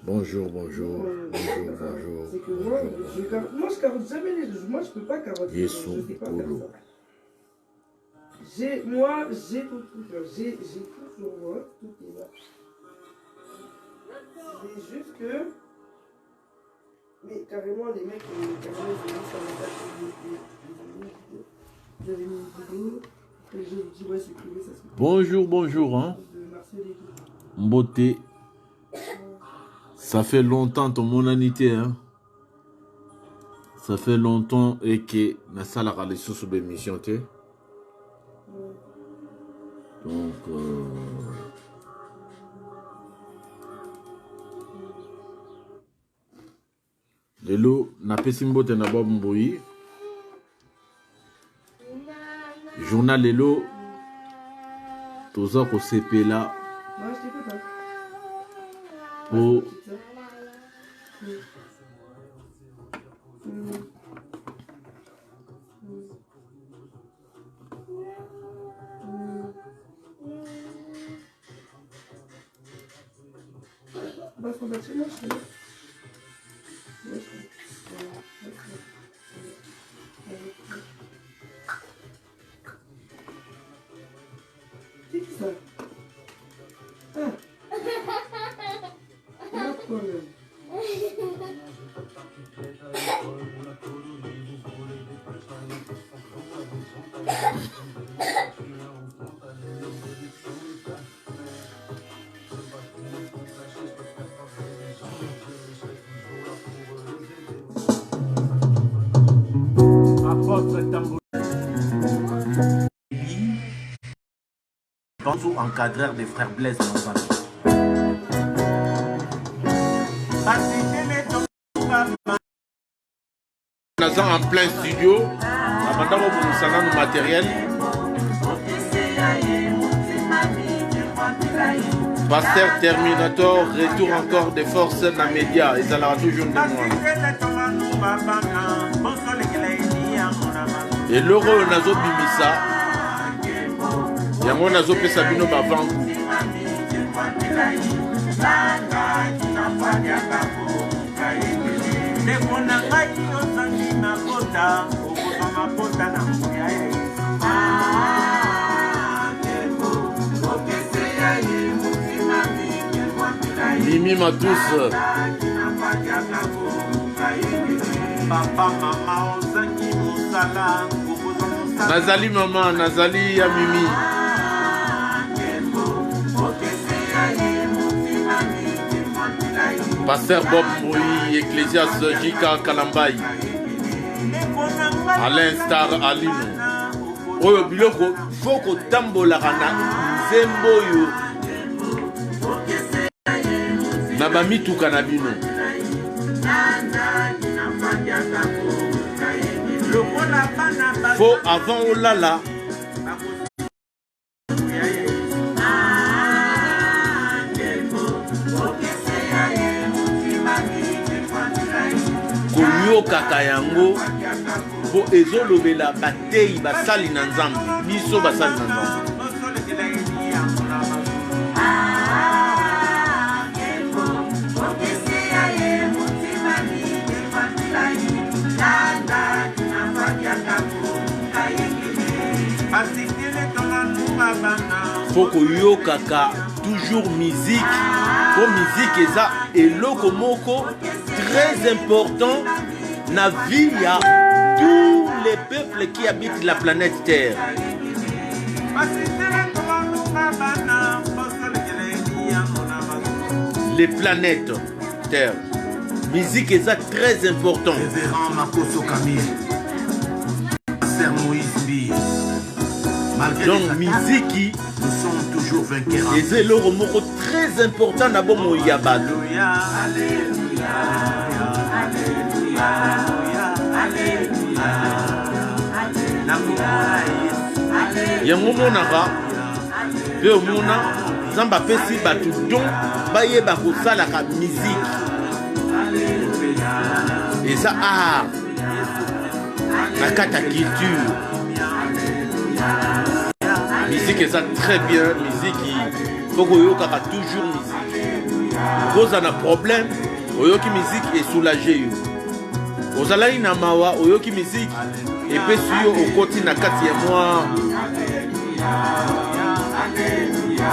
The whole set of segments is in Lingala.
Bonjour, bonjour. Bonjour, bonjour. C'est que moi, je carotte jamais les deux. Moi, je peux pas carotter. Je sais pas faire ça. J'ai tout. J'ai tout sur moi. Tout est là. C'est juste que. Mais carrément, les mecs, carrément, ils ont mis ça j'avais mis une vidéo. Et je dis, ouais, c'est privé, ça se fait. Bonjour, bonjour. Hein. Mboté. Ça fait longtemps ton monanité. Hein. Ça fait longtemps et que na sala ka les sous émission té. Donc lelo na pesimbote na bob mboyi. Journal lelo toza ko sepela. Moi, je t'écoute pas. Pour Parce qu'on va chez moi, je fais. C'est qui ça? Ah. Pas de problème. Bonjour encadreur des frères Blaise dans un en plein studio, madame au matériel. Pasteur Terminator, retour encore des forces dans les médias, et ça l'a toujours de moi. Et l'euro nazo bimisa, yango nazo pesa bino bavangu. Mimi Matous. Nazali maman, Nazali ya Mimi. Pasteur Bob Moui, Ecclésias Jika Kalambay. Alain Star Alino. Oyo biloko foko tambola kana zemboyo. Nabami tout kanabino. Faut avant Olala. Koyo kakayango. Po ezolobela batei basali na nzambe. Biso basali na nzambe. Foko yo kaka toujours musique. Pour musique eza eloko moko très important na vie ya tous les peuples qui habitent la planète Terre. Les planètes Terre. Musique est très important. Donc musique, nous sommes toujours vainqueurs. Et c'est le mot très important dans bon Yabad. Alléluia, alléluia, alléluia. Yango nara, pe omona, zamba pesi batu don, baye bako sala ka musique. Et ça art, la kata culture. Musique est ça très bien, musique il faut que yo kaka toujours musique. koza na problème oyoki musique et soulager yo ozalaki na mawa oyoki musique epesi yo okoti na kati ya mwa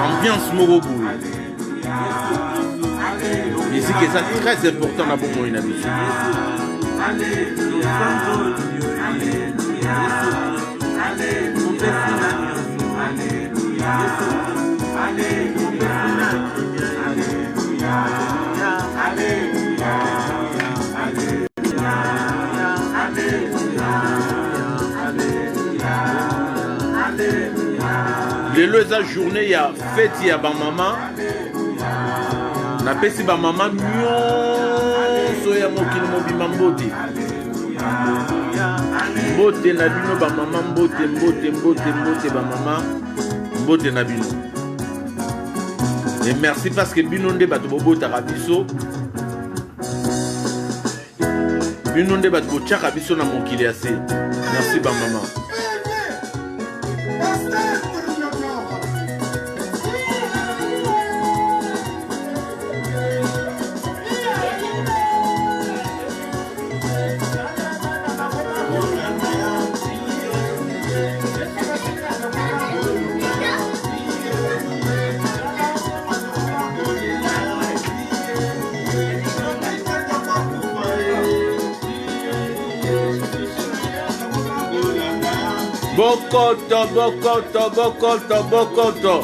ambiance moko boye musique eza très important na bomoi na biso lelo eza journée ya fete ya bamama napesi bamama nyonso ya mokili mobima mbote mbote na bino bamama mbote mbote mbote mbote bamama mbote na bino et merci parce que bino nde bato bobotaka biso bino nde bato botiaka biso na mokili ya se merci bamama. Bokoto, bokoto, bokoto, bokoto.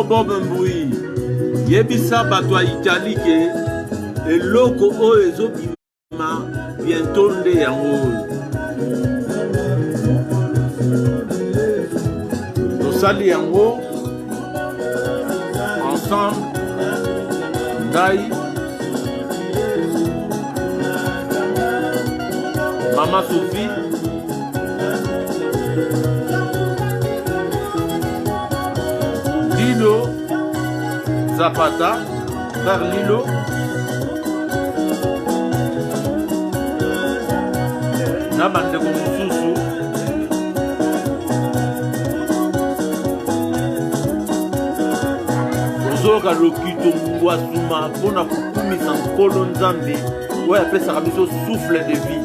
Bob Mbui yebisa bato ya Italie ke eloko oyo ezobima bientôt nde yango oyo tosali yango ensemble Ndai Mama Sophie Lilo Zapata, frère Lilo, na bandeko mosusu ozoyoka lokito ngwasuma mpona kokumisa nkolo nzambe oyo apesaka biso souffle de vie.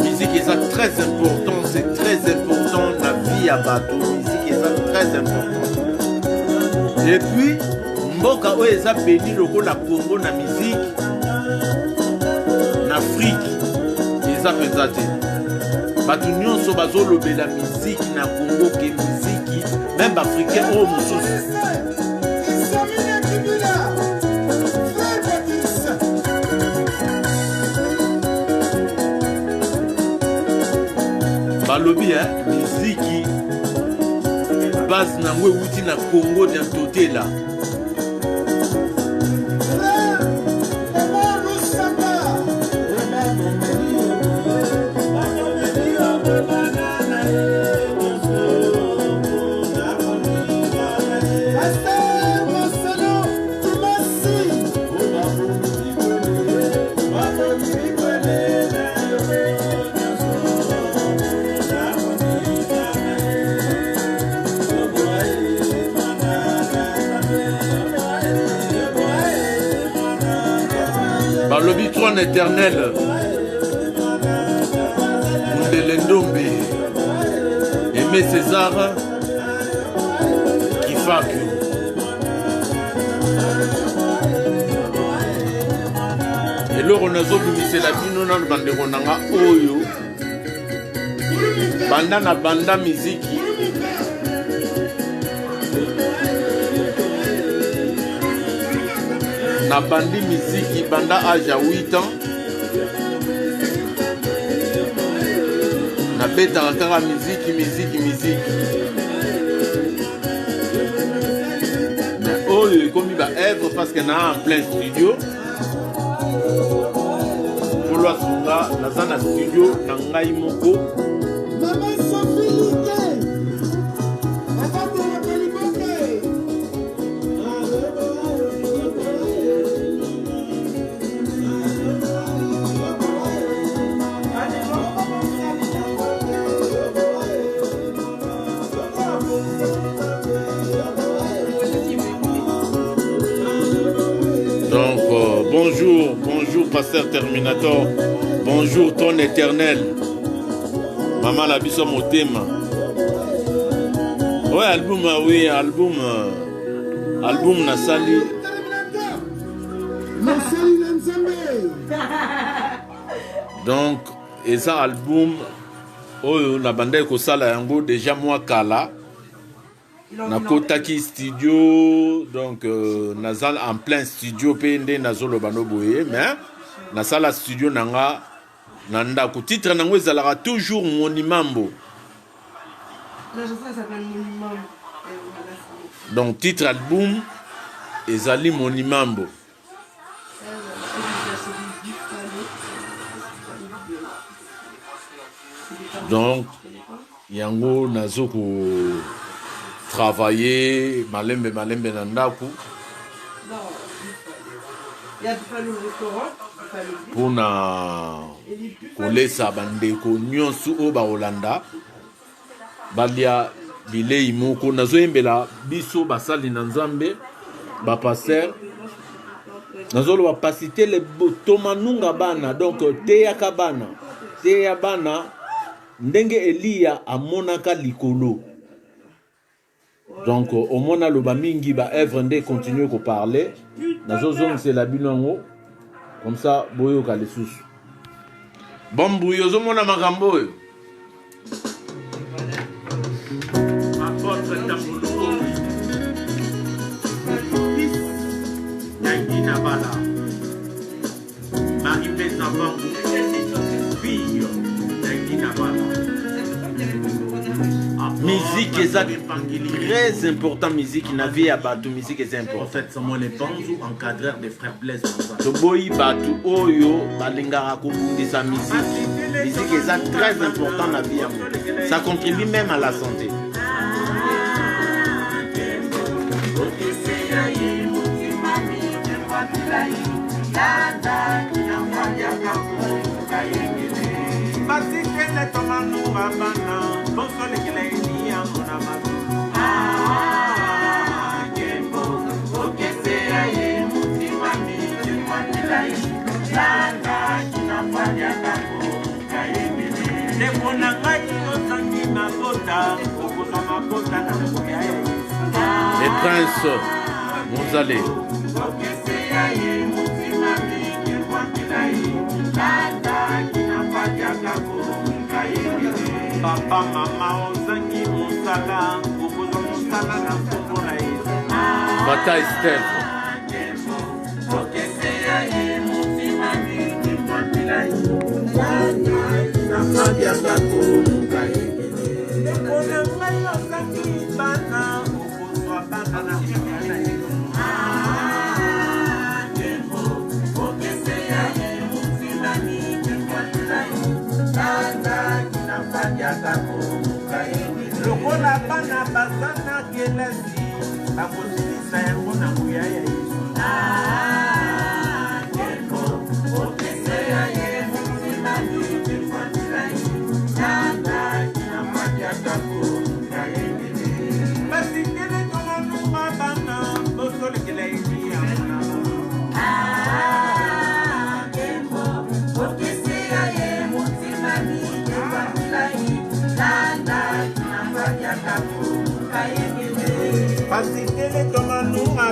Musique eza très important, c'est très important la vie à bateau. Musique eza très important. Et puis mboka oyo eza béni lokola Congo na musique na Afrique eza penza te. Bato nyonso bazolobela musique na Congo ke musique même bafricain oyo mosusu balobi miziki base nango euti na Congo d'un totela balobi trône éternel Mundele Ndombe Aimé César Kifaku eloko nazobimisela bino nano bandeko nanga oyo banda na banda miziki na bandi miziki banda âge à 8 ans. Na betaka kaka miziki. Mais oyo ekomi ba œuvre parce que na en plein studio. Polo asunga naza na studio na ngai moko. Donc, bonjour Pasteur Terminator, bonjour ton éternel, Maman la biso motema. Ouais, album Nasali. Donc, et ça album, oh, la bande ko sala yango déjà moi kala. Na kotaki studio, donc nazal en plein studio pende nazolo banoboye, mais na sala studio nanga nanda ko titre nango ezalaka toujours Monimambo. La chanson s'appelle Monimambo. Donc titre album ezali Monimambo. Donc yango nazoko travailler malembe nandaku pour na kolesa bandeko nyonso o ba Holanda balia bilei moko nazoyembela biso basali na Nzambe ba pasteur nazolo ba pasiter le botomanunga bana donc teyaka bana ndenge Elia amonaka likolo. Donc, au moment où mingi ba œuvre ndé continue ko parler, nazo zone c'est la binango, comme ça boyo ka les sous. Bon bouyo zo mona makambo yo. Apôtre Tambolo. Yangina bala. Marie Pesa Bango. Fille Yangina bala. Musique est très important, musique na vie à Batu, musique est important. En fait, Samuel et Panzou, encadreur des frères Blaise. Toboyi Batu Oyo, Balingara Kubundi sa musique. Musique est très important na vie à moi. Ça contribue même à la santé. Les princes, vous allez. Papa, maman, ozangi musala, okozo musala na kombola Yesu. Bataille Steph. Lokola bana bazana kelasi akosilisa yango na nguya ya Yesu. Basikele tomanuma bana bosolekele idia Pasikele tomanunga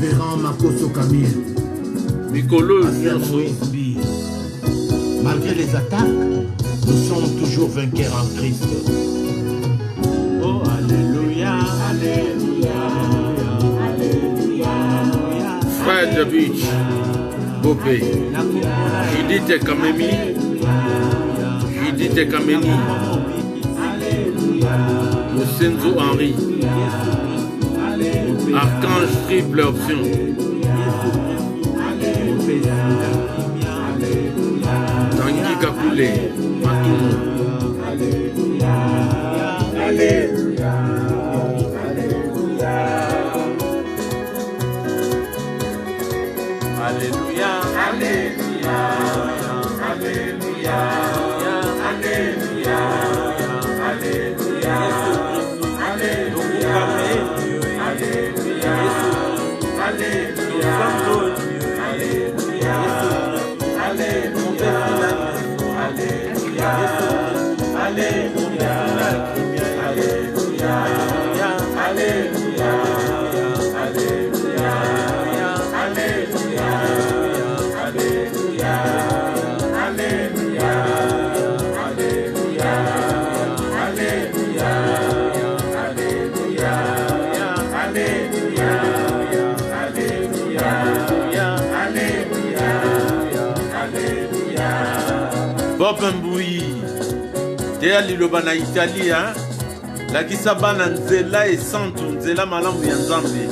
Révérend Makoso Camille. Mikolo, malgré les attaques, nous sommes toujours vainqueurs en Christ. Oh, alléluia, alléluia, alléluia. Fred Beach, Bopé, Judith Kamemi, Judith Kameni, Mosenzo Henri, Archange triple option. Tanguy Kakoulé, Matoum. Alléluia, Alléluia, Alléluia. Alléluia, Alléluia, Alléluia, Alléluia, Alléluia, Alléluia, Alléluia, Bob Mboui, Théa Liloba na Italie, hein? La Kisaba na Nzela et Santu, Nzela Malamu ya Nzambe.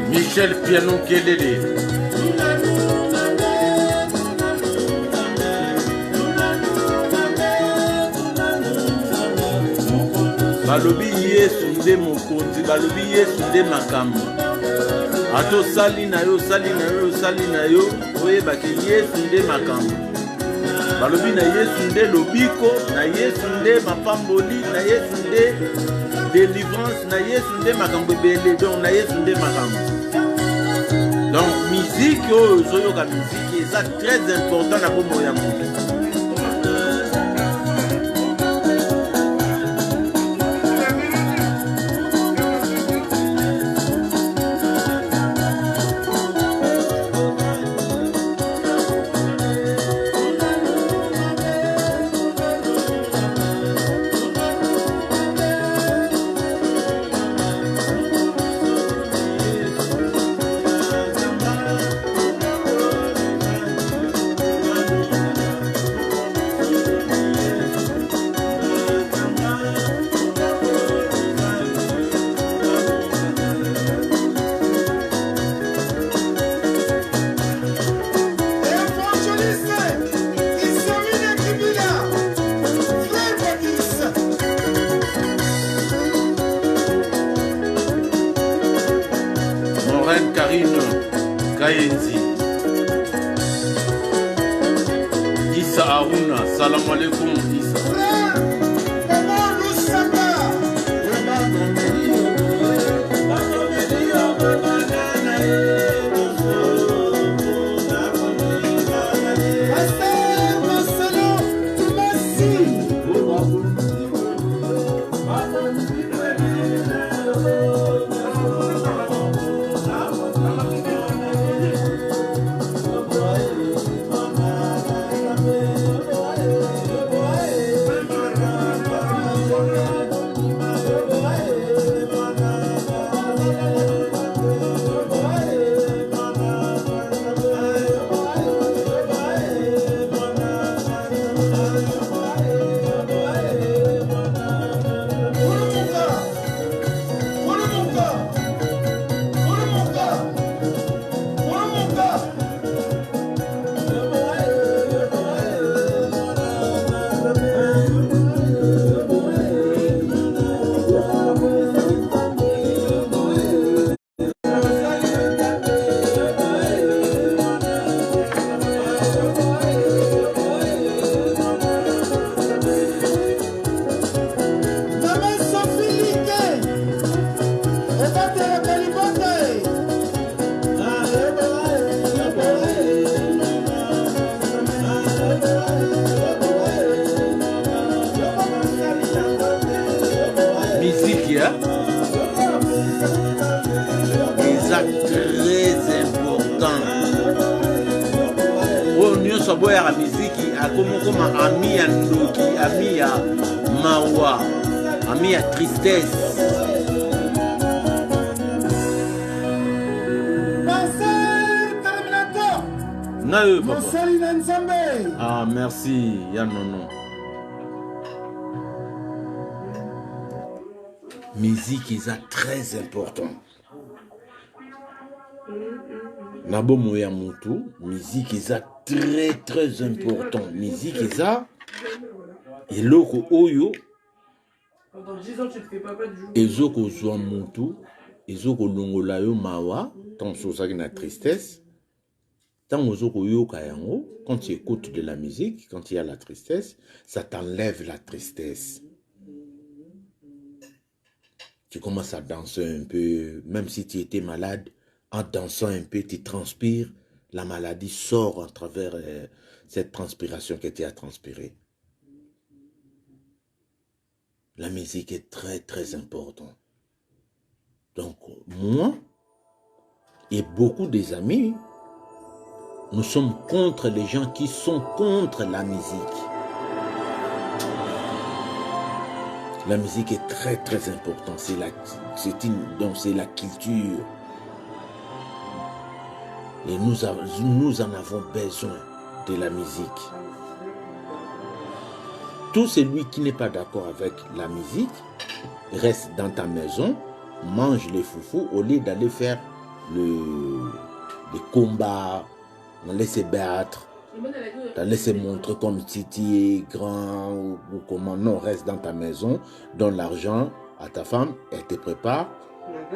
Michel Piano Kelele. Balobi Yesu nde mokonzi, balobi Yesu nde makambo. Ato sali na yo, sali na yo, sali na yo, oyebaki Yesu nde makambo. Balobi na Yesu nde lobiko, na Yesu nde mapamboli, na Yesu nde délivrance, na Yesu nde makambo ebele, donc na Yesu nde makambo. Donc musique, zoyoka musique, ça très important na bombo ya mutu. Karine Kayenzi Issa Aruna, salam alaikum Issa. hein? C'est très important. Oh, nous sommes à la musique, comme ami à Ndoki, ami à Mawa, ami à Tristesse. Ah, merci, Yanono. Musique est très important. Nabo Moya Moutou, musique est très important. Musique et loko oyo. Pendant 10 ans, tu te fais papa du jour. Ezoko Zwa Moutou, Ezoko Longolayo Mawa, tant que na tristesse. Tant quand tu écoutes de la musique, quand il y a la tristesse, ça t'enlève la tristesse. Tu commences à danser un peu, même si tu étais malade, en dansant un peu, tu transpires, la maladie sort à travers cette transpiration que tu as transpirée. La musique est très importante. Donc, moi et beaucoup des amis, nous sommes contre les gens qui sont contre la musique. La musique est très importante. C'est la culture. Et nous en avons besoin de la musique. Tout celui qui n'est pas d'accord avec la musique reste dans ta maison, mange les foufous au lieu d'aller faire les combats, d'aller se battre, d'aller se montrer comme si tu es grand ou comment. Non, reste dans ta maison, donne l'argent à ta femme, elle te prépare,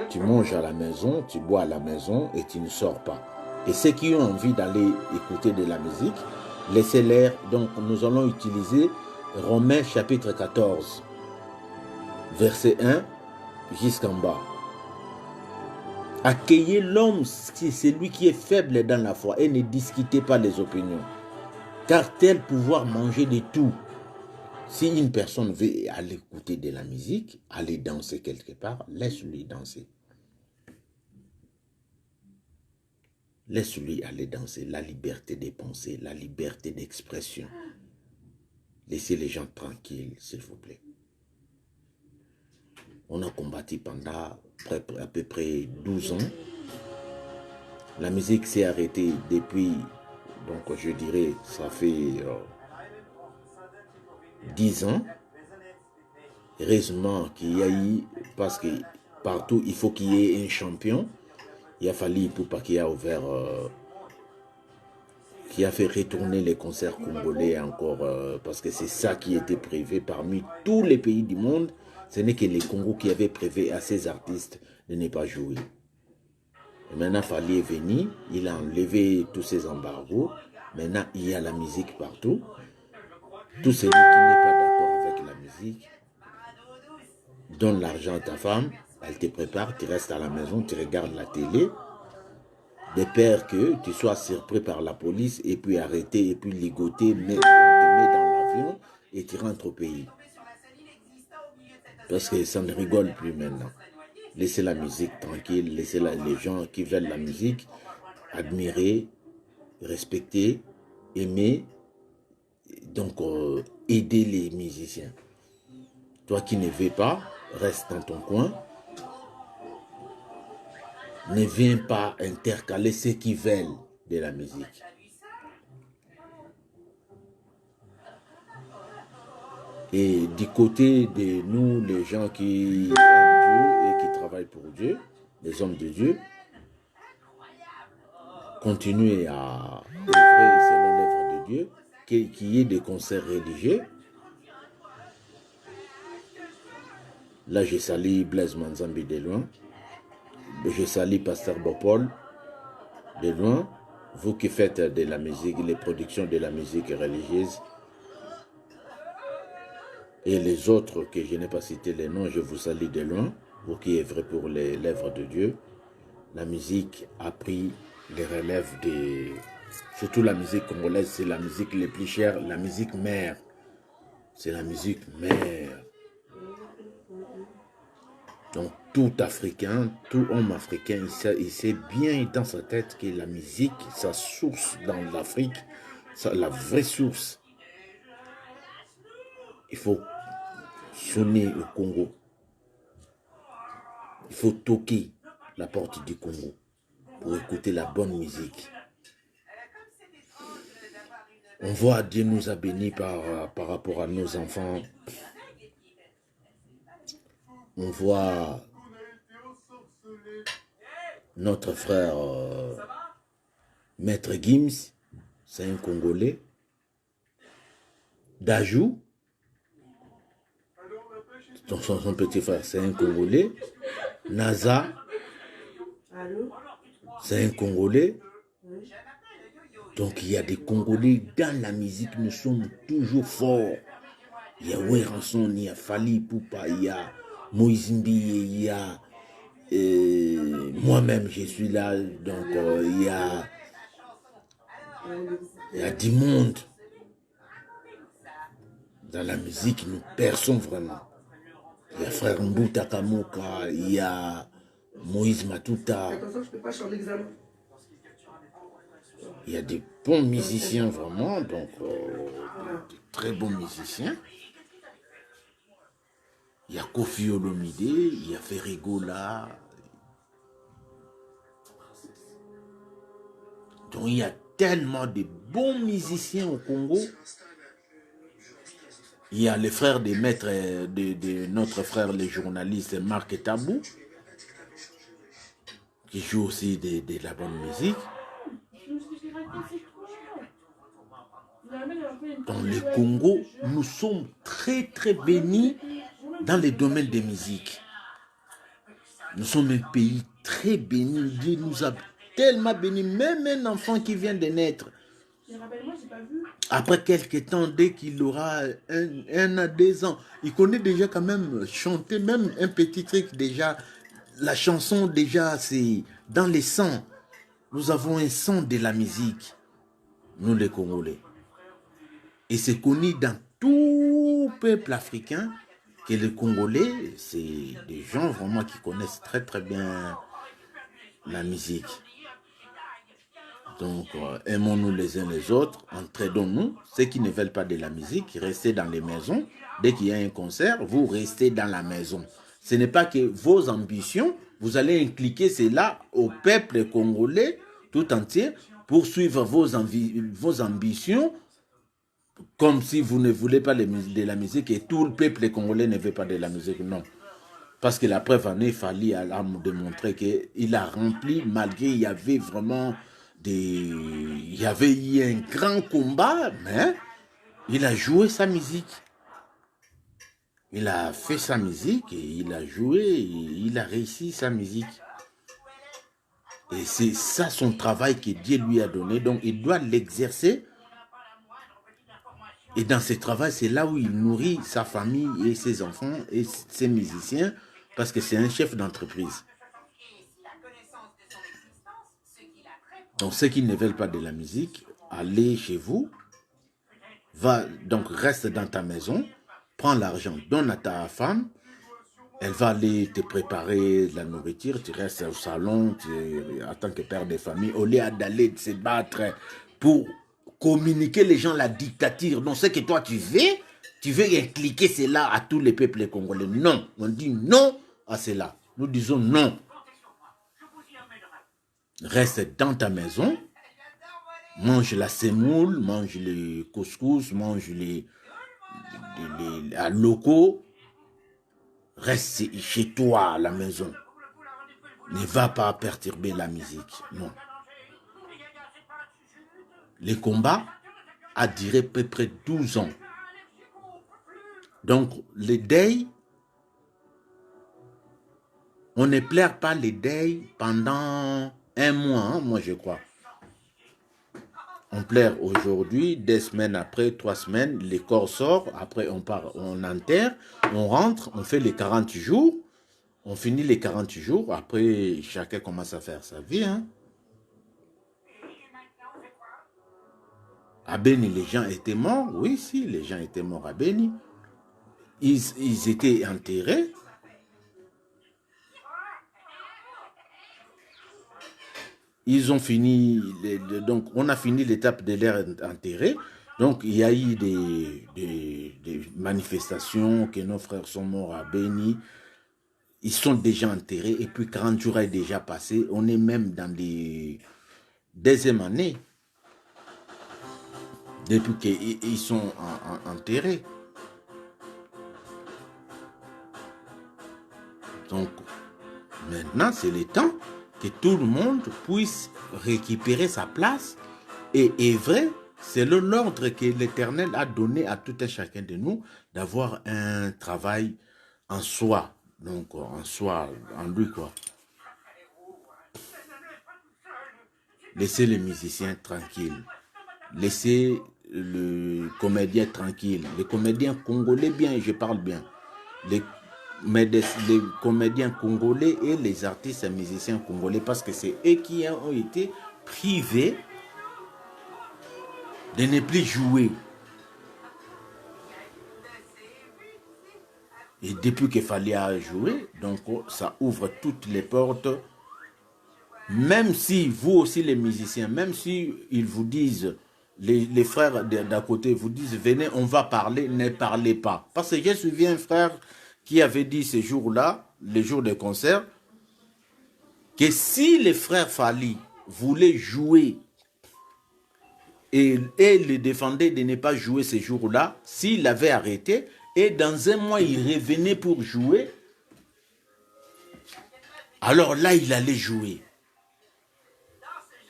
tu manges à la maison, tu bois à la maison et tu ne sors pas. Et ceux qui ont envie d'aller écouter de la musique, laissez-les. Donc nous allons utiliser Romains chapitre 14, verset 1 jusqu'en bas. Accueillez l'homme, c'est lui qui est faible dans la foi, et ne discutez pas les opinions. Car tel pouvoir manger de tout. Si une personne veut aller écouter de la musique, aller danser quelque part, laisse-lui danser. Laisse-lui aller danser. La liberté des pensées, la liberté d'expression. Laissez les gens tranquilles, s'il vous plaît. On a combattu pendant à peu près 12 ans. La musique s'est arrêtée depuis, donc je dirais, ça fait 10 ans. Heureusement qu'il y a eu, parce que partout, il faut qu'il y ait un champion. Il a fallu pour pas qu'il a ouvert, qui a fait retourner les concerts congolais encore, parce que c'est ça qui était prévu parmi tous les pays du monde. Ce n'est que les Congo qui avaient prévu à ces artistes de ne pas jouer. Et maintenant, Fali est venu, il a enlevé tous ces embargos. Maintenant, il y a la musique partout. Tout celui qui n'est pas d'accord avec la musique, donne l'argent à ta femme, elle te prépare, tu restes à la maison, tu regardes la télé. De peur que tu sois surpris par la police et puis arrêté et puis ligoté, mais on te met dans l'avion et tu rentres au pays. Parce que ça ne rigole plus maintenant. Laissez la musique tranquille, laissez les gens qui veulent la musique admirer, respecter, aimer, donc aider les musiciens. Toi qui ne veux pas, reste dans ton coin. Ne viens pas intercaler ceux qui veulent de la musique. Et du côté de nous, les gens qui aiment Dieu et qui travaillent pour Dieu, les hommes de Dieu, continuez à œuvrer selon l'œuvre de Dieu, qu'il y ait des concerts religieux. Là, je salue Blaise Manzambi de loin. Je salue Pasteur Bopol de loin. Vous qui faites de la musique, les productions de la musique religieuse. Et les autres que je n'ai pas cité les noms, je vous salue de loin. Vous qui œuvrez pour l'œuvre de Dieu. La musique a pris les relèves des... Surtout la musique congolaise, c'est la musique les plus chères, la musique mère. C'est la musique mère. Donc tout Africain, tout homme africain, il sait bien dans sa tête que la musique, sa source dans l'Afrique, la vraie source, il faut sonner au Congo. Il faut toquer la porte du Congo pour écouter la bonne musique. On voit Dieu nous a bénis par rapport à nos enfants. On voit notre frère Maître Gims, c'est un Congolais. Dajou, son petit frère, c'est un Congolais. Naza, c'est un Congolais. Donc il y a des Congolais dans la musique, nous sommes toujours forts. Il y a Weranson, il y a Fali Poupa, il y a Moïse Mbi, il y a moi-même je suis là, donc il y a du monde. Dans la musique, nous perçons vraiment. Il y a Frère Mbouta Kamoka, il y a Moïse Matuta. Attention, je peux pas chanter l'examen. Il y a des bons musiciens vraiment, donc de très bons musiciens. Il y a Kofi Olomide, il y a Ferrigola. Donc il y a tellement de bons musiciens au Congo. Il y a les frères des maîtres de notre frère, les journalistes Marc Tabou, qui joue aussi de la bonne musique. Dans le Congo, nous sommes très très bénis dans les domaines de musique. Nous sommes un pays très béni. Dieu nous a tellement bénis, même un enfant qui vient de naître. Après quelques temps, dès qu'il aura un à 2 ans, il connaît déjà quand même chanter, même un petit truc déjà. La chanson déjà, c'est dans les sangs. Nous avons un sang de la musique, nous les Congolais. Et c'est connu dans tout peuple africain que les Congolais, c'est des gens vraiment qui connaissent très très bien la musique. Donc, aimons-nous les uns les autres, entraidons-nous. Ceux qui ne veulent pas de la musique, restez dans les maisons. Dès qu'il y a un concert, vous restez dans la maison. Ce n'est pas que vos ambitions, vous allez impliquer cela au peuple congolais tout entier pour suivre vos ambitions, comme si vous ne voulez pas de la musique et tout le peuple congolais ne veut pas de la musique. Non. Parce que la preuve en est, il fallait démontrer qu'il a rempli, malgré il y avait vraiment il y avait eu un grand combat, mais il a joué sa musique. Il a fait sa musique et il a joué, et il a réussi sa musique. Et c'est ça son travail que Dieu lui a donné, donc il doit l'exercer. Et dans ce travail, c'est là où il nourrit sa famille et ses enfants et ses musiciens, parce que c'est un chef d'entreprise. Donc ceux qui ne veulent pas de la musique, allez chez vous, donc reste dans ta maison, prends l'argent, donne à ta femme, elle va aller te préparer la nourriture, tu restes au salon, en tant que père de famille, au lieu d'aller se battre pour communiquer les gens la dictature. Donc ce que toi tu veux impliquer cela à tous les peuples congolais. Non, on dit non à cela. Nous disons non. Reste dans ta maison, mange la semoule, mange les couscous, mange les locaux. Reste chez toi à la maison. Ne va pas perturber la musique, non. Les combats a duré à peu près 12 ans. Donc, les deuils, on ne pleure pas les deuils pendant 1 mois, hein, moi je crois. On pleure aujourd'hui, 2 semaines après, 3 semaines, le corps sort, après on part, on enterre, on rentre, on fait les 40 jours, on finit les 40 jours, après chacun commence à faire sa vie. Hein. À Beni, les gens étaient morts, oui, si, les gens étaient morts à Beni. Ils étaient enterrés. ils ont fini, donc on a fini l'étape de leur enterré. Donc il y a eu des manifestations que nos frères sont morts à Beni. Ils sont déjà enterrés et puis 40 jours est déjà passé. On est même dans les deuxième année depuis qu'ils sont enterrés. Donc maintenant c'est le temps que tout le monde puisse récupérer sa place et œuvrer selon l'ordre que l'Éternel a donné à tout un chacun de nous d'avoir un travail en soi. Donc en soi, en lui quoi. Laissez les musiciens tranquilles. Laissez le comédien tranquille. Les comédiens congolais bien, je parle bien. Les comédiens congolais et les artistes et musiciens congolais, parce que c'est eux qui ont été privés de ne plus jouer. Et depuis qu'il fallait jouer, donc ça ouvre toutes les portes. Même si vous aussi les musiciens, même si ils vous disent, les frères d'à côté vous disent, venez, on va parler, ne parlez pas. Parce que j'ai suivi un frère qui avait dit ce jour-là, les jours de concert, que si les frères Fali voulaient jouer et le défendaient de ne pas jouer ce jour-là, s'il avait arrêté, et dans un mois il revenait pour jouer, alors là il allait jouer.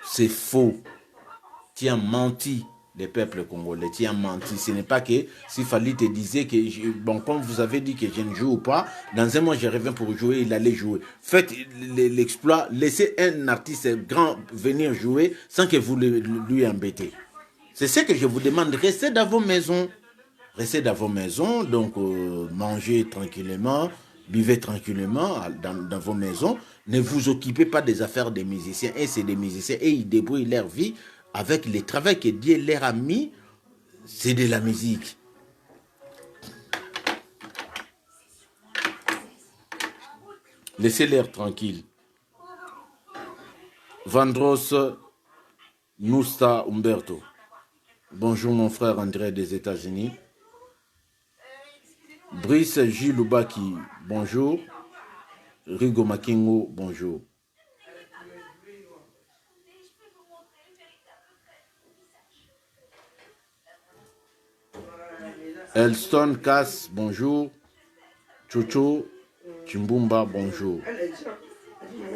C'est faux. Tu as menti, les peuples congolais. Tu as menti. Ce n'est pas que s'il fallait te dire que, bon, comme vous avez dit que je ne joue pas, dans un mois je reviens pour jouer, il allait jouer. Faites l'exploit, laissez un artiste grand venir jouer sans que vous lui embêtez. C'est ce que je vous demande. Restez dans vos maisons. Restez dans vos maisons, donc mangez tranquillement, buvez tranquillement dans vos maisons. Ne vous occupez pas des affaires des musiciens. Et c'est des musiciens et ils débrouillent leur vie avec le travail que Dieu leur a mis. C'est de la musique. Laissez-les tranquilles. Vandros Nusta Umberto. Bonjour mon frère André des États-Unis. Brice J. Lubaki, bonjour. Rigo Makingo, bonjour. Elston Cass, bonjour. Chocho Chimbumba, bonjour.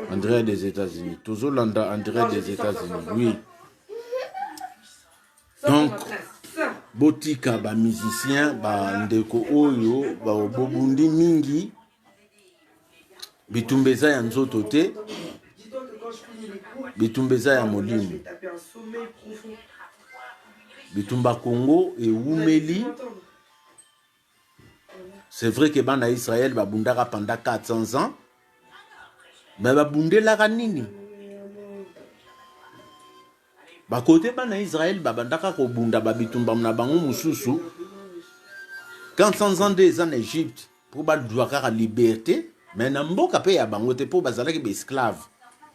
André des États-Unis. Tozolanda, André des États-Unis, oui. Donc, botika ba musicien ba ndeko oyo ba obobundi mingi bitumbeza ya nzoto te bitumbeza ya molimo bitumba Congo et Oumeli. C'est vrai que bana Israël ba bundaka pendant 400 ans mais ba bundelaka nini ba côté bana Israël babandaka ko bunda babitumba na bango mususu 400 ans des en Égypte pour ba douaka la liberté mais na mboka pe ya bango te pour bazalaki be esclave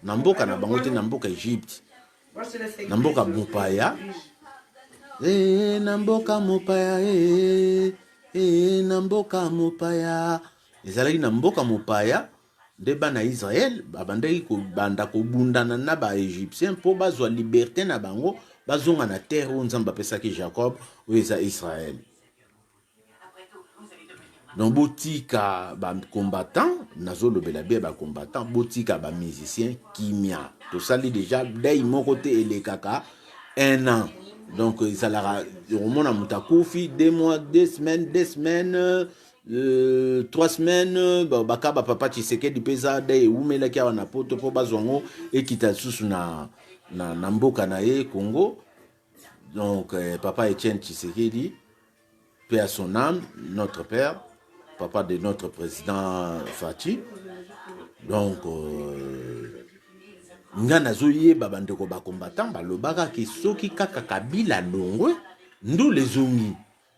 na mboka na bango te na mboka Égypte na mboka mopaya na mboka mopaya na mboka mopaya ezalaki na mboka mopaya de bana Israël babandaki ko banda ko bundana na ba égyptien pour bazwa liberté na bango bazonga na terre où Nzamba pesaki Jacob ou eza Israël. Donc botika ba combattant nazo lobela be ba combattant botika ba musicien kimia to sali déjà dai moko te elekaka 1 an. Donc ça la romona mutakufi 2 mois 2 semaines 3 semaines bakaba papa Tshisekedi pesa de umela kia na poto po bazongo ekita susu na mboka na ye Congo. Donc papa Etienne Tshisekedi, paix à son âme, notre père, papa de notre président Fachi. Donc ngana zoye babandeko ba combattant balobaka ki soki kaka Kabila longwe ndu les zongi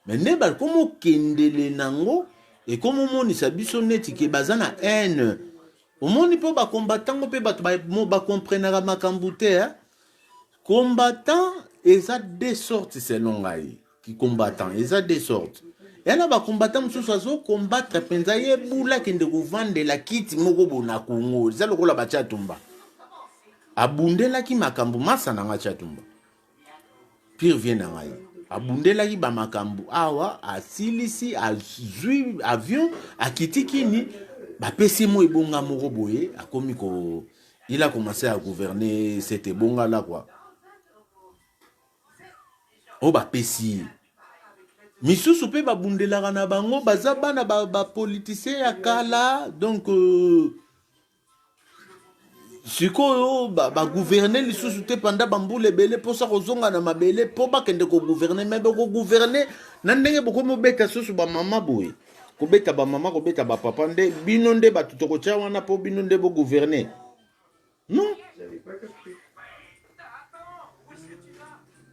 mais ne ba komo kendele nango et comme on monisa biso neti ke bazana haine omoni mpo bacombattant mpe bato bacomprenaka makambo te combattant eza deux sortes selon ngai ki combattant eza deux sortes yana bacombattant mosusu azokombattre mpenza ye bula kende kovandela kiti moko bona kongo eza lokola batya tumba abundelaki makambo masa na nga tya tumba pire vie na ngai abundelaki bamakambo awa asilisi azwi avion akiti kini bapesi mo ebonga moko boye akomi ko il a commencé à gouverner cette ebonga là quoi o bapesi misusu mpe babundelaka na bango baza bana bapoliticien ya kala donc sikoyo bagouverne lisusu te panda bambula ebele mposa kozonga na mabele mpo bakende kogouverne me bokogouverne na ndenge bokomi obeta susu bamama boye kobeta bamama kobeta bapapa nde bino nde bato tokotya wana mpo bino nde bogouverne non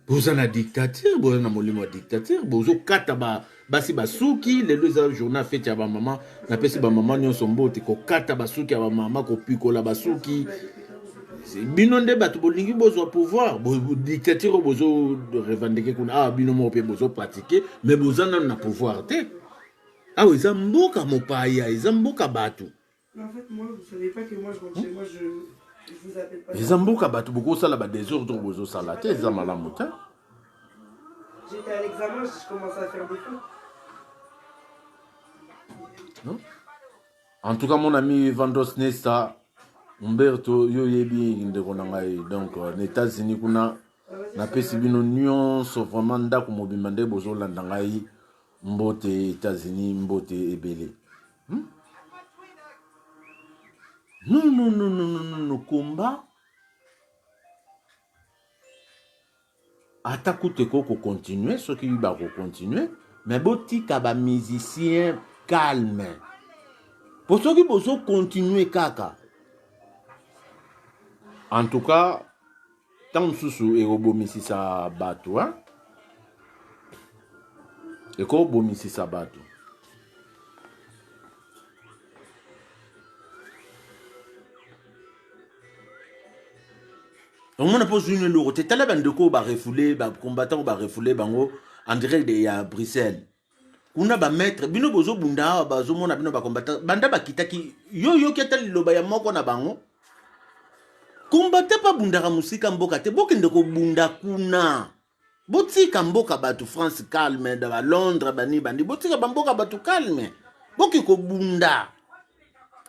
boza na dictature boza na molimo ya dictature bozokata basi basuki lelo eza journal fete ya bamama napesi bamama nyonso mbote kokata basuki ya bamama kopikola basuki bino nde bato bolingi bozwa pouvoir dictature bozo revendike kuna bino moko mpe bozopratike mais boza nano na pouvoir te awa eza mboka mopaya eza mboka bato eza mboka bato bokosala badésordre bozosala te eza malamu te. J'étais à l'examen, je commençais à faire des fautes. Non? En tout cas, mon ami Vandos Nesta, Umberto, yo yebi ndeko na ngai donc aux États-Unis kuna na pesi bino nyonso vraiment ndako mobimba nde bozolanda ngai mbote États-Unis mbote ebele. Non, combat. Ata koute koko continuer, ceux qui va continuer, mais botika ba musicien calme. Pour ceux qui vont continuer kaka. En tout cas, tant sous et obomisi sa bato, hein? Et ko obomisi sa bato. On a posé une lourde. Tu as bandeko ba refoulé, ba combattant ba refoulé bango en direct de Bruxelles. On a ba maître bino bozo bunda ba zo mona bino ba combattant banda ba kitaki yo ketali loba ya moko na bango. Combattant pa bunda ka musika mboka te bokende ko bunda kuna. Botika mboka batu France calme da ba Londres bani bandi botika ba mboka batu calme. Boki ko bunda.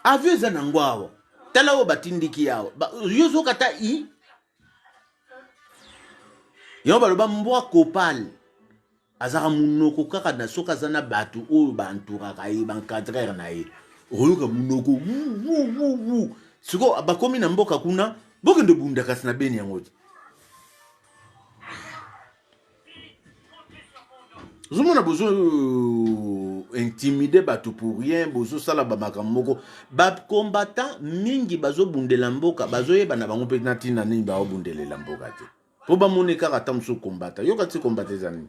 Aveza na ngwawo. Tala wo batindiki yao. Yo zo kata i yo baloba mbwa kopal azaka munoko kaka na soka zana batu oyo banturaka ye bankadrere na ye oyoka munoko siko bakomi na mboka kuna bokende bunda kasi na beni yango te zomona bozo intimider batu pour rien bozo sala bamaka moko ba combattant mingi bazo bundela mboka bazo yeba na bango pe na tina nini ba obundelela mboka te. Oba mone kaka tamso kombata yo kati kombata zani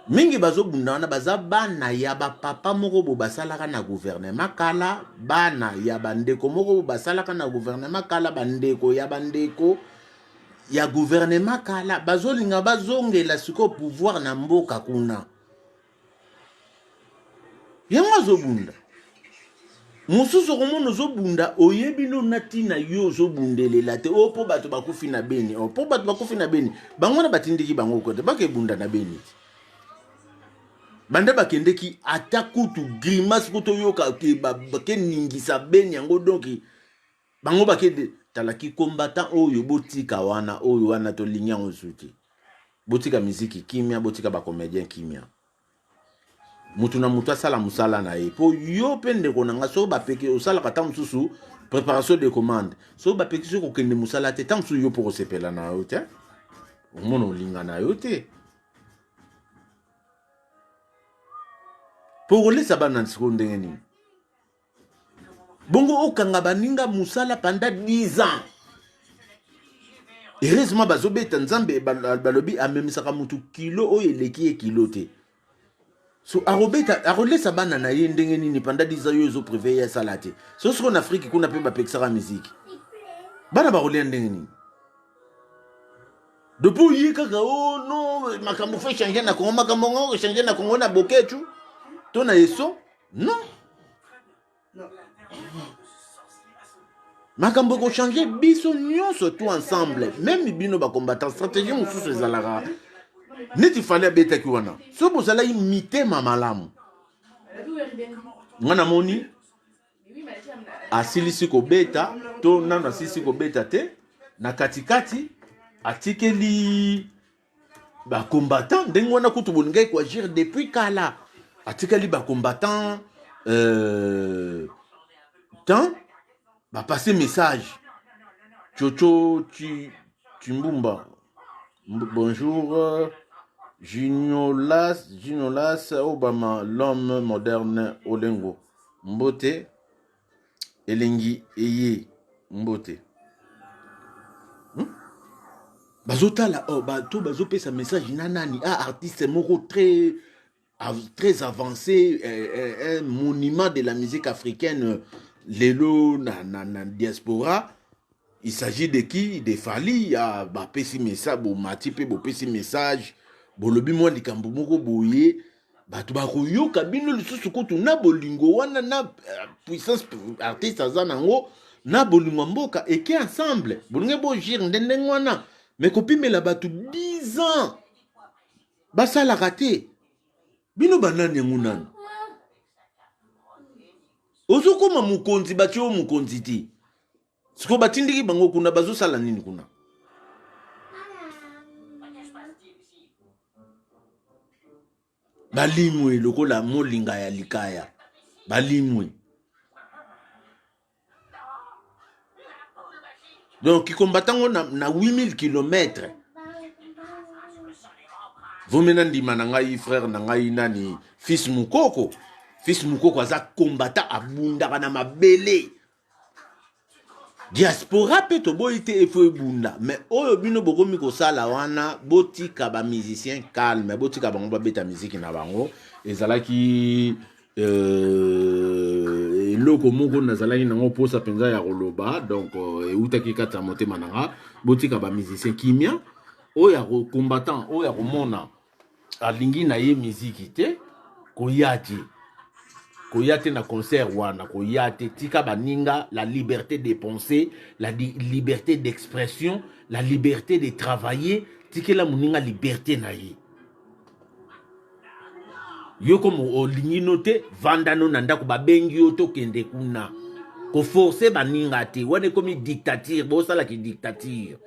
mingi bazo bundana baza bana ya ba papa moko bo basalaka na gouvernement kala bana ya bandeko moko bo basalaka na gouvernement kala bandeko ya gouvernement kala bazo linga bazongela siko pouvoir na mboka kuna yango zo bunda mususu komono zo bunda oyebi no natina yo zo bundelela te opo bato bakufi na beni opo bato bakufi na beni bango na batindiki bango kote bake bunda na beni bande bakendeki atakutu grimace kuto yoka ke bake ningisa beni yango donki bango bake talaki combattant oyo botika wana to linya osuti botika muziki kimia botika ba comédien kimia mutu na mutu asala musala na ye po yo pende konanga so bapeke osala kata mususu préparation de commande so bapeke so kokende musala te tant yo pour sepela na yo te omono linga na yo te pour les sabana ndenge nini bongo okanga baninga musala pendant 10 ans heureusement bazobeta nzambe balobi amemisaka mutu kilo oyo eleki kilo te So arolesa bana na ye ndenge nini pendant 10 ans yo ezo privé ya salate. So ce qu'on Afrique qu'on appelle ba pexara musique. Bana ba roler ndenge nini. Depuis yi kaka oh non makambo fait changer na Congo makambo ngo changer na Congo na boketu. To na yeso? Non. Makambo ko changer biso nyonso tout ensemble. Même bino ba combattant stratégie mususu ezalaka. Neti fallait beta ki wana. So bozala imiter mamalamu. Mwana moni asilisi ko beta to nano asilisi ko beta te na katikati atikeli ba combattant ndenge wana kutu bolinga ko agir depuis kala atikeli ba combattant tant ba passer message Chocho Chimbumba bonjour Ginolas Obama l'homme moderne Olengo Mbote Elengi Eye Mbote bazotala bato bazopesa message nanani artiste moko très avancé un monument de la musique africaine lelo na diaspora. Il s'agit de qui? De Fali ya ba pesi message bo mati pe bo pesi message bolobi mwa likambo moko boye bato ba koyoka bino lisusu kutu na bolingo wana na puissance artiste azanango na bolingo mboka eke ensemble bolingo bo jir ndenge wana mais kopimela bato 10 ans basala raté bino banane ngunana ozokoma mukonzi batyo mukonzi ti siko batindiki bango kuna bazosala nini kuna balimwe lokola molinga ya likaya balimwe donc qui combattant na 8000 km vomena ndima na ngai frère na ngai nani fils mukoko aza combattant abunda na mabele diaspora pe to boite efo bunda mais oyo bino bokomi ko sala wana botika ba musicien calme botika bango ba beta musique na bango ezalaki loko moko nazalaki nango posa penza ya koloba donc eutaki kata motema nanga botika ba musicien kimia oya ko combattant oya ko mona alingi na ye musique te koyate na concert wana koyate tika baninga la liberté de penser la liberté d'expression la liberté de travailler tikela muninga liberté na ye yoko mo olingi note vandano na ndako babengi yo to kende kuna ko forcer baninga te wana komi dictature bo sala ki dictature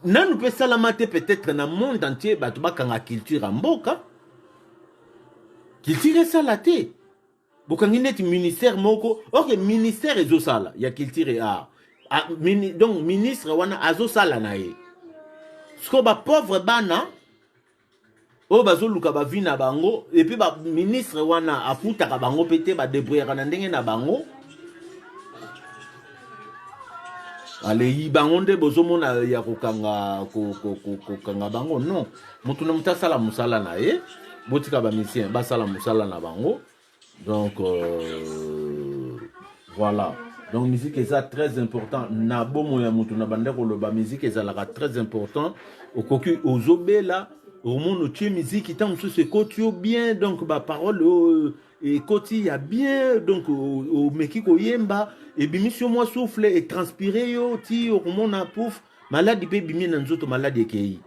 nanu pe salamate peut-être na monde entier bato bakanga culture en mboka culture salate bokangi neti ministère moko ok ministère ezosala ya culture et art donc ministre wana azosala na ye sko ba pauvre bana o bazoluka ba vie na bango et puis ba ministre wana afutaka bango pete ba débrouiller na ndenge na bango ale bangonde bozomona ya kokanga bango non mutu na mutasala musala na ye botika ba musicien basala musala na bango donc voilà donc musique est très important na bomo ya mutu na bandeko lo ba musique ezalaka très important okoki ozobela au monde tu musique tant ce kotio bien donc ba parole et koti ya bien donc au mekiko yemba et bimisio moi souffle et transpirer yo ti okomona pouf maladi pe bimi na nzoto maladi ekei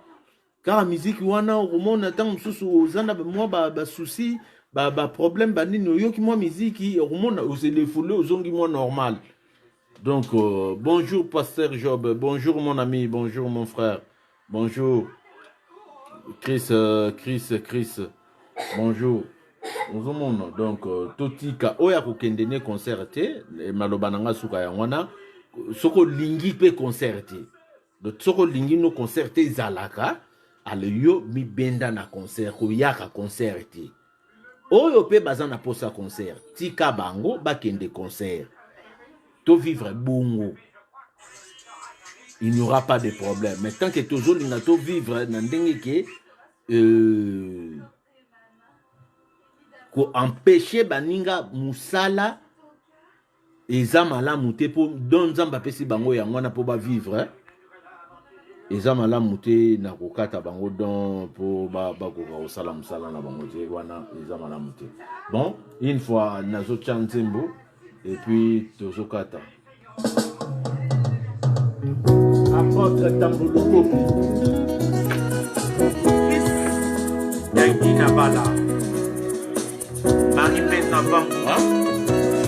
car musique wana okomona tant mususu ozana moi ba souci ba problème ba nini yo ki moi musique okomona ose les fouleux ozongi moi normal donc bonjour pasteur Job, bonjour mon ami, bonjour mon frère, bonjour Chris, bonjour. Donc totika oya kokendene concerté malobananga suka ya wana soko lingi pe concerté donc soko lingi no concerté zalaka ale yo mi benda na concert ko yaka concerté oyo pe bazana posa concert tika bango bakende concert to vivre bongo il n'y aura pas de problème. Mais tant que toujours l'ingato vivre dans que ko empêcher baninga musala eza malamu te po don nzamba pesi bango yango na po ba vivre eza malamu te na kokata bango don po ba ko osala musala na bango te wana eza malamu te. Bon, une fois nazo chanzembo et puis tozo kata apôtre Tambolo Kopi Dangina Bala Marie-Pène Nabangura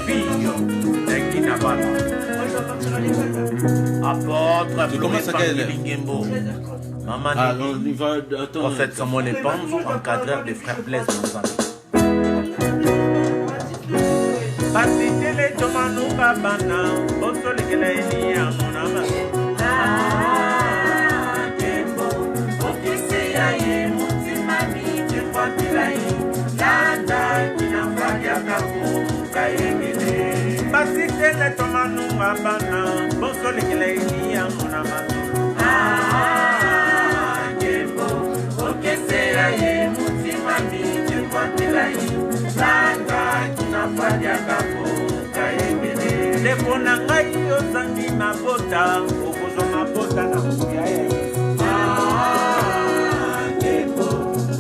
fille Dangina Bala apôtre Lingembo Maman prophète Samuel Epanzo encadreur des frères Blaise Mozambique. Pasitele tomanu babana botole kelaini ya monama tembo okese ya ye mutimami tefatilai landa kinambaja kafu kayemele pasitele tomanu babana botole kelaini ya monama tembo okese ya ye mutimami tefatilai landa kinambaja kafu Lepona ngai ozangi mabota okozwa mabota na kuya ye tembo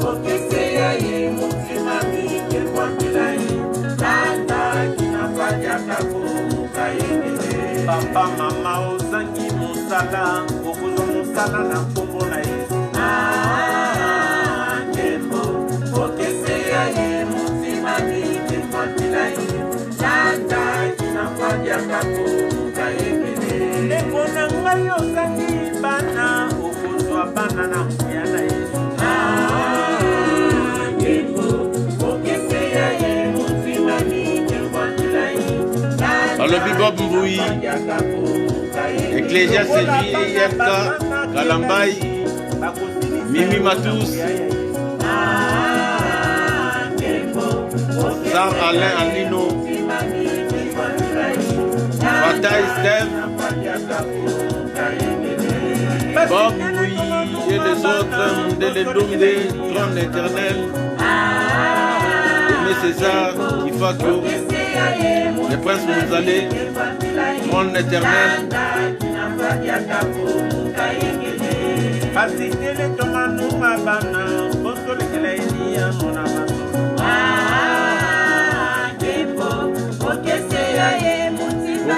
okese ya ye mutima mike kwa bilai landa kinafaja kako kayengele papa mama ozangi musala okozwa musala na kombo na Yesu tembo okese ya ye mutima mike kwa bilai landa kinafaja kako kayengele lepona ngai ozangi bana okozwa bana na kuya na Yesu alors Bibob Mboui Ecclésiaste JYK Kalambai Mimi Matous Sam Alain Alino Bataille Steve Bob Mboui et les autres de l'Edomde trône éternel Aimé César Kifako le prince Mouzalé, mon éternel.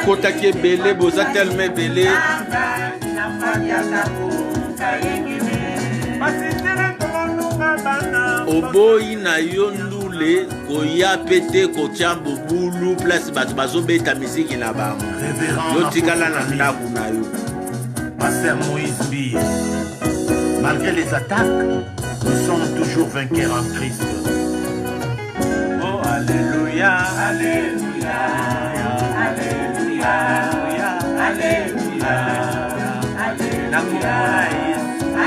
Okota qui est belé, boza tellement belé. Oboyi na yondule koya pete kotia bubulu place bato bazobeta musique na bango yo tikala na ndaku na yo. Pasteur Moïse Biye, malgré les attaques, nous sommes toujours vainqueurs en Christ. Oh alléluia, alléluia, alléluia, alléluia, alléluia,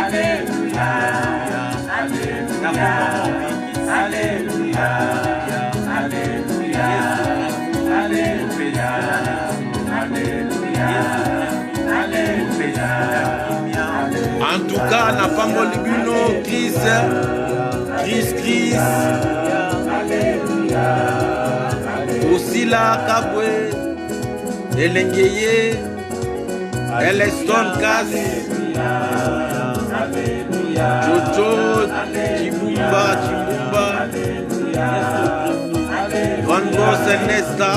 alléluia. Alléluia, Alléluia, Alléluia, Alléluia, Alléluia. En tout cas, n'a pas moliguno, Chris, aussi la Kabwe, Elengeye, Eleston Kas, Jojo, Chibumba, Van Gogh, Nesta,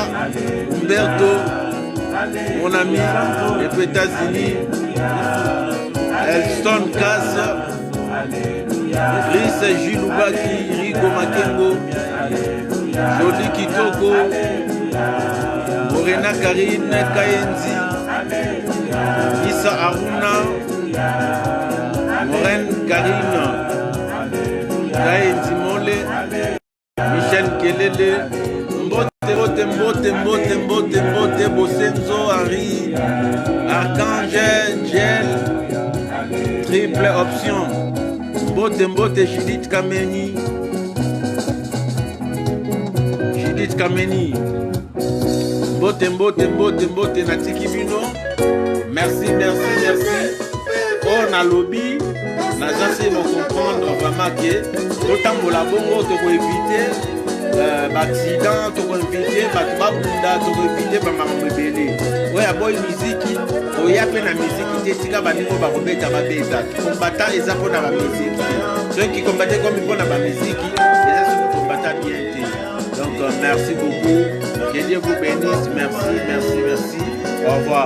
Humberto, mon ami, les États-Unis, Elston Kass, Chris Giloubaki, Rigo Makengo, Jody Kitoko, Morena Karine Kayenzi, Issa Aruna, Moren Karine Kayenzi Mole, Michel Kelele, Mbote, Bosenzo, Harry, Archange, Gel, triple option, Mbote, Judith Kameni, Mbote, Natiki Bino, merci. na lobby naza se mo comprendre vraiment que totambola bongo tokoevite baaccident tokoevite bato babunda tokoevite bamakambo ebele oyo aboyi miziki oya mpe na miziki te tika bandingo bakobeta babeta kikombata eza mpo na bamiziki te soki kikombata ekomi mpo na bamiziki eza soki kombata bien te. Donc merci beaucoup, que Dieu vous bénisse, merci, merci, merci, au revoir.